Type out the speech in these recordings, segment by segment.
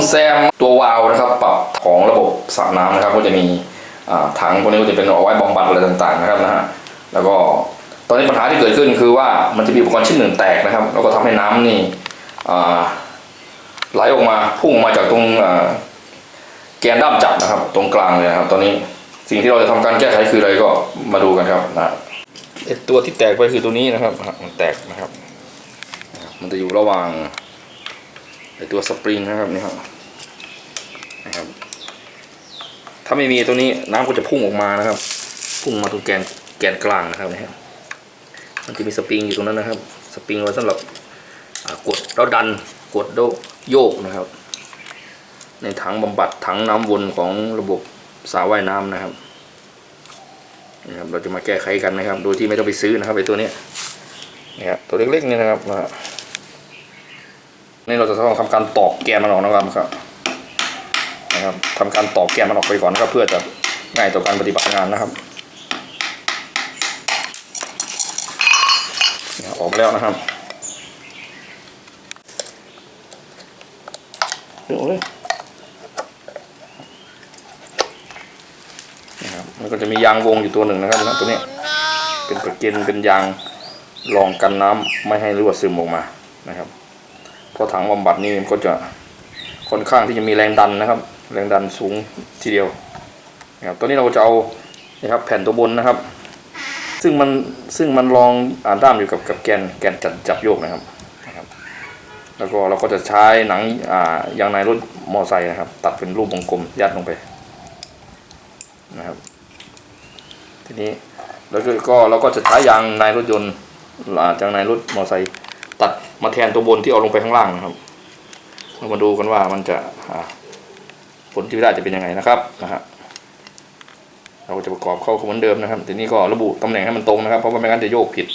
แซมตัววาล์วนะครับปรับของระบบสระน้ำนะครับก็จะมีถังพวกนี้ก็จะเป็นเอาไว้บำบัดอะไรต่างๆนะครับนะฮะแล้วก็ตอนนี้ปัญหาที่เกิดขึ้นคือว่ามันจะมีอุปกรณ์ชิ้นหนึ่งแตกนะครับแล้วก็ทำให้น้ำนี่ไหลออกมาพุ่งมาจากตรงแกนด้ามจับนะครับตรงกลางเลยนะครับตอนนี้สิ่งที่เราจะทำการแก้ไขคืออะไรก็มาดูกันครับนะตัวที่แตกไปคือตัวนี้นะครับมันแตกนะครับมันจะอยู่ระหว่างตัวสปริงนะครับนี่ครับถ้าไม่มีตัวนี้น้ำก็จะพุ่งออกมานะครับพุ่งมาตรงแกนกลางนะครับนี่ครับมันจะมีสปริงอยู่ตรงนั้นนะครับสปริงไว้สำหรับกดแล้วดันกดแล้วโยกนะครับในถังบำบัดถังน้ำวนของระบบสระว่ายน้ำนะครับเราจะมาแก้ไขกันนะครับโดยที่ไม่ต้องไปซื้อนะครับไอ้ตัวนี้นะครับตัวเล็กๆนี่นะครับนี่เราจะต้องทำการตอกแกนมันออกนะครับทำการตอกแกนมันออกไปก่อนนะครับเพื่อจะง่ายต่อการปฏิบัติงานนะครับออกมาแล้วนะครับมันก็จะมียางวงอยู่ตัวหนึ่งนะครับตัวนี้เป็นประเกนเป็นยางรองกันน้ำไม่ให้รั่วซึมออกมานะครับเพราะถังบำบัดนี่มันก็จะค่อนข้างที่จะมีแรงดันนะครับแรงดันสูงทีเดียวนะครับตัวนี้เราจะเอานะครับแผ่นตัวบนนะครับซึ่งมันรองด้ามอยู่กับแกนจับโยกนะครับแล้วก็เราก็จะใช้หนังยางในรถมอไซค์นะครับตัดเป็นรูปวงกลมยัดลงไปนะครับทีนี้แล้วก็เราก็จะใช้ยางในรถยนต์ยางในรถมอไซค์ตัดมาแทนตัวบนที่เอาลงไปข้างล่างนะครับเรามาดูกันว่ามันจะผลที่ได้จะเป็นยังไงนะครับเราจะประกอบเข้าเหมือนเดิมนะครับทีนี้ก็ระบุตำแหน่งให้มันตรงนะครับเพราะว่าไม่งั้นจะโยกผิด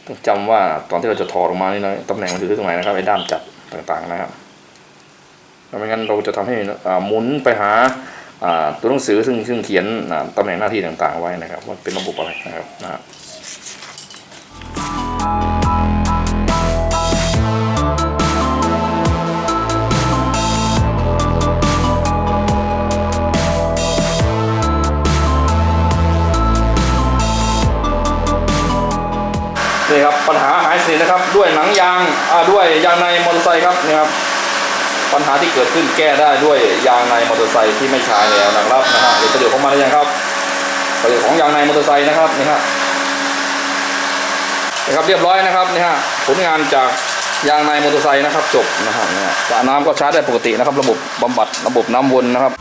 ต้องจำว่าตอนที่เราจะถอดออกมานี่นะตำแหน่งมันอยู่ที่ตรงไหนนะครับไอ้ด้ามจับต่างๆนะครับไม่งั้นเราจะทำให้หมุนไปหาตัวหนังสือซึ่งเขียนตำแหน่งหน้าที่ต่างๆไว้นะครับว่าเป็นระบบอะไรนะครับนี่ครับปัญหาหายสนิทนะครับด้วยหนังยางด้วยยางในมอเตอร์ไซค์ครับนี่ครับปัญหาที่เกิดขึ้นแก้ได้ด้วยยางในมอเตอร์ไซค์ที่ไม่ใช้แล้วนะครับเดี๋ยวประโยชน์ของมันยังครับประโยชน์ของยางในมอเตอร์ไซค์นะครับนี่ฮะเรียบร้อยนะครับนี่ฮะผลงานจากยางในมอเตอร์ไซค์นะครับจบนะครับสระน้ำก็ใช้ได้ปกตินะครับระบบบำบัดระบบน้ำวนนะครับ